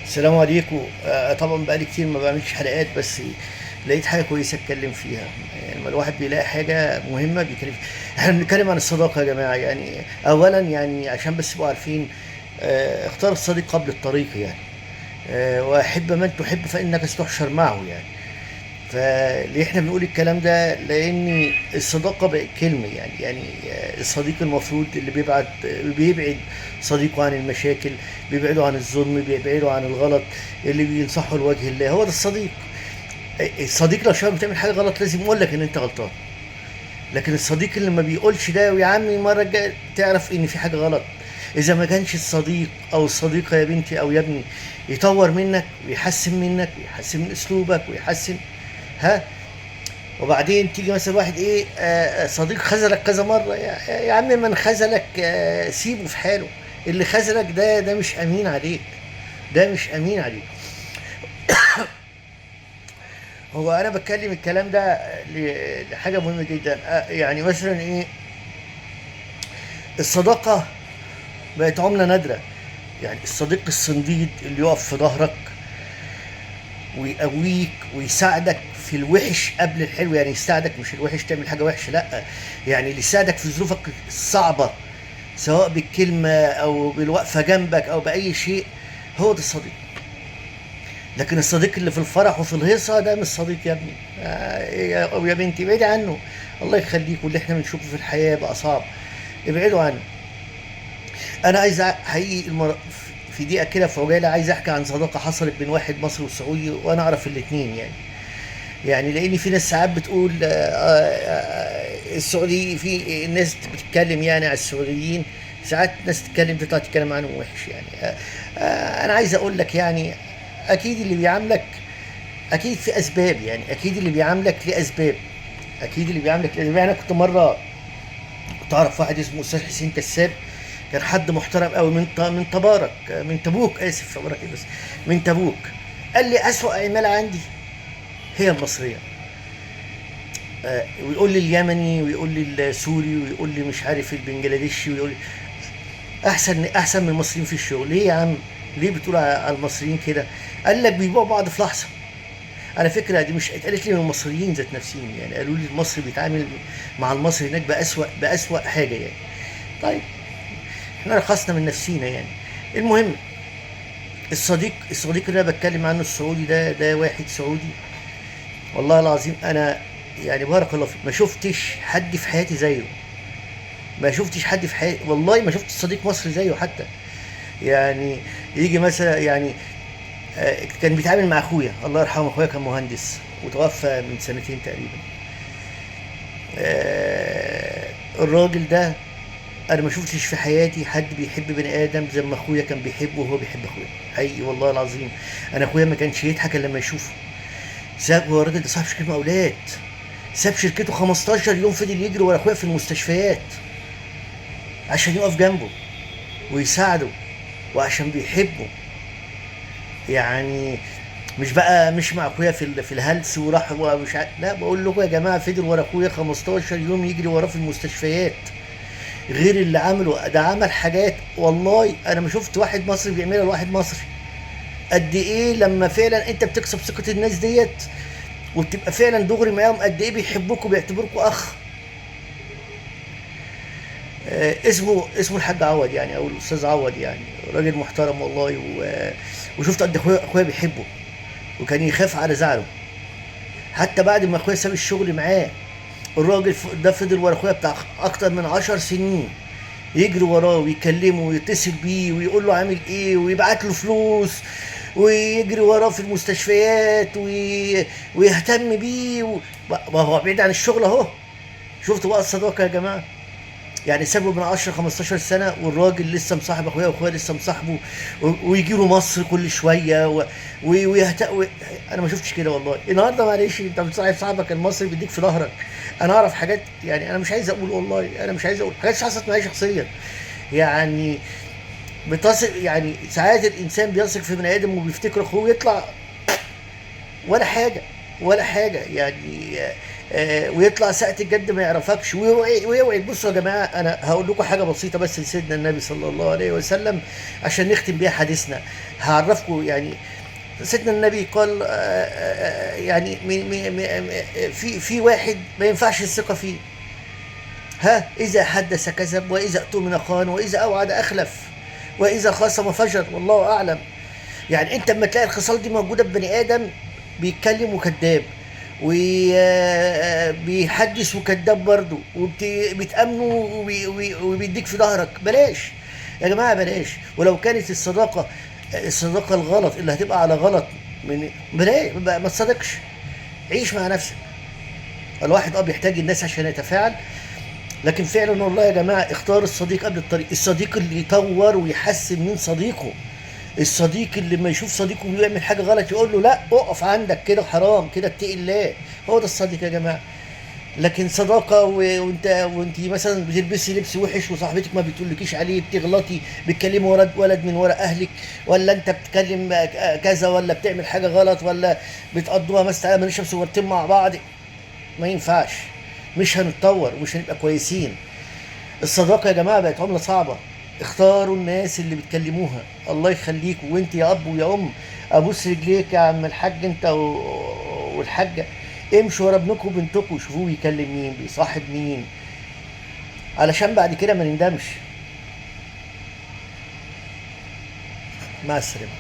السلام عليكم. طبعا بقالي كتير ما بعملش حلقات، بس لقيت حاجه كويسه اتكلم فيها. يعني لما الواحد بيلاقي حاجه مهمه بيتكلم فيها. احنا بنتكلم عن الصداقه يا جماعه. يعني اولا يعني عشان بس تبقوا عارفين، اختار الصديق قبل الطريق يعني. واحب من تحب فانك ستحشر معه يعني. فليه احنا بنقول الكلام ده؟ لان الصداقه بقت كلمه يعني الصديق المفروض اللي بيبعد صديقه عن المشاكل، بيبعده عن الظلم، بيبعده عن الغلط، اللي بينصحه لوجه الله هو ده الصديق. الصديق لو شاف بتعمل حاجه غلط لازم يقول لك ان انت غلطان. لكن الصديق اللي ما بيقولش ده، ويا عمي المره الجايه تعرف ان في حاجه غلط. اذا ما كانش الصديق او الصديقه يا بنتي او يا ابني يطور منك ويحسن منك ويحسن من اسلوبك ويحسن، ها، وبعدين تيجي مثلا واحد ايه، صديق خذلك كذا مره، يا عم من خذلك سيبه في حاله. اللي خذلك ده مش امين عليك، ده مش امين عليك. هو انا بتكلم الكلام ده لحاجه مهمه جدا. يعني مثلا ايه، الصداقه بقت عمله نادره. يعني الصديق الصنديد اللي يقف في ظهرك ويقويك ويساعدك في الوحش قبل الحلو. يعني يساعدك مش الوحش تعمل حاجه وحشه، لا، يعني اللي يساعدك في ظروفك الصعبه، سواء بالكلمه او بالوقفه جنبك او باي شيء، هو ده الصديق. لكن الصديق اللي في الفرح وفي الهيصه ده مش صديق يا ابني، او يا بنتي ابعدي عنه. الله يخليك. واللي احنا بنشوفه في الحياه بقى صعب، ابعدوا عنه. انا عايز حقيقي في دقيقه كده في عجاله عايز احكي عن صداقه حصلت بين واحد مصري وسعودي، وانا اعرف الاثنين يعني. يعني لان في ناس ساعات بتقول السعودي، في الناس بتتكلم يعني على السعوديين، ساعات ناس تتكلم تطلع تتكلم عنهم وحش يعني. انا عايز اقول لك يعني، اكيد اللي بيعاملك اكيد في اسباب. يعني اكيد اللي بيعاملك ليه اسباب، اكيد اللي بيعاملك ليه اسباب. يعني انا كنت مره كنت اعرف واحد اسمه استاذ حسين كساب، كان حد محترم قوي من تبارك، من تبوك، اسف تبارك إيه بس، من تبوك. قال لي اسوأ عماله عندي هي المصريه. ويقول لي اليمني ويقول لي السوري ويقول لي مش عارف البنجلاديشي، ويقول لي احسن من المصريين في الشغل. ليه يا عم؟ ليه بتقول على المصريين كده؟ قال لك بيبيعوا بعض في لحظه. على فكره دي مش اتقالت لي من المصريين ذات نفسهم، يعني قالوا لي المصري بيتعامل مع المصري هناك بأسوأ حاجه يعني. طيب احنا رخصنا من نفسينا يعني. المهم، الصديق اللي انا بتكلم عنه السعودي ده واحد سعودي، والله العظيم انا يعني بارك الله فيك ما شفتش حد في حياتي زيه. ما شفتش حد في حياتي والله، ما شفت صديق مصري زيه حتى. يعني يجي مثلا يعني، كان بيتعامل مع اخويا الله يرحمه. اخويا كان مهندس وتوفى من سنتين تقريبا. الراجل ده انا ما شفتش في حياتي حد بيحب بني ادم زي ما اخويا كان بيحبه وهو بيحب اخويا. حقيقي والله العظيم. انا اخويا ما كانش يضحك الا لما يشوفه. هو الراجل ده صاحب شركه مقاولات، ساب شركته 15 يوم فضل يجري ورا اخويا في المستشفيات عشان يقف جنبه ويساعده، وعشان بيحبه. يعني مش مع اخويا في الهلس وراح ومش لا، بقول لكم يا جماعه فضل ورا اخويا 15 يوم يجري وراه في المستشفيات. غير اللي عمله ده، عمل حاجات والله انا ما شفت واحد مصري بيعملها لواحد مصري. قد ايه لما فعلا انت بتكسب ثقه الناس ديت وبتبقى فعلا دغري معاهم، قد ايه بيحبوك وبيعتبروك اخ. اسمه الحاج عوض يعني، او الاستاذ عوض يعني. راجل محترم والله وشفت قد اخويا بيحبه، وكان يخاف على زعله. حتى بعد ما اخويا ساب الشغل معاه، الراجل ده فضل ورا اخويا بتاع اكتر من 10 سنين، يجري وراه ويكلمه ويتصل بيه ويقول له عامل ايه ويبعت له فلوس، ويجري وراه في المستشفيات ويهتم بيه ما هو بعيد عن الشغل اهو. شفتوا بقى الصداقه يا جماعه؟ يعني سابه من 10 15 سنه والراجل لسه مصاحب اخويا واخويا لسه مصاحبه، ويجي له مصر كل شويه انا ما شفتش كده والله. النهارده معلش انت بتصاحب صاحبك المصري بيديك في ظهرك. انا اعرف حاجات، يعني انا مش عايز اقول والله، انا مش عايز اقول حاجات حصلت معايا شخصيا. يعني بتصل يعني ساعات الانسان بيثق في بني ادم وبيفتكر اخوه يطلع ولا حاجه، ولا حاجه يعني. ويطلع ساعة الجد ما يعرفكش ويوعد. بصوا يا جماعة، أنا هقول لكم حاجة بسيطة بس لسيدنا النبي صلى الله عليه وسلم عشان نختم بيها حديثنا. هعرفكم يعني سيدنا النبي قال يعني في واحد ما ينفعش الثقة فيه. ها، إذا حدث كذب، وإذا اؤتمن خان، وإذا أوعد أخلف، وإذا خاصم فجر، والله أعلم. يعني أنت لما تلاقي الخصال دي موجودة في بني آدم، بيتكلم وكذاب، وبيحدث وكذاب برضه، وبتأمنه وبيديك في ظهرك، بلاش يا جماعة بلاش. ولو كانت الصداقة الغلط اللي هتبقى على غلط، من بلاش، ما تصدقش. عيش مع نفسك. الواحد بيحتاج الناس عشان يتفاعل، لكن فعلا والله يا جماعة اختار الصديق قبل الطريق. الصديق اللي يطور ويحسن من صديقه، الصديق اللي ما يشوف صديقه بيعمل حاجة غلط يقول له لا اقف عندك كده، حرام كده، اتقي الله. هو ده الصديق يا جماعة. لكن صداقة وانت مثلا بتلبسي لبس وحش وصاحبتك ما بتقولكيش عليه، بتغلطي، بتكلمي ولد من ورا اهلك، ولا انت بتكلم كذا، ولا بتعمل حاجة غلط، ولا بتقضوها مثلا ما نشرب سيجارتين مع بعض، ما ينفعش. مش هنتطور ومش هنبقى كويسين. الصداقة يا جماعة بقت عملة صعبة. اختاروا الناس اللي بتكلموها. الله يخليكوا. وانت يا اب ويا ام، ابوس رجليك يا عم الحاج انت والحاجة، امشوا ورا ابنكم وبنتكم، شوفوه بيكلم مين، بيصاحب مين، علشان بعد كده ما نندمش. مع السلامة.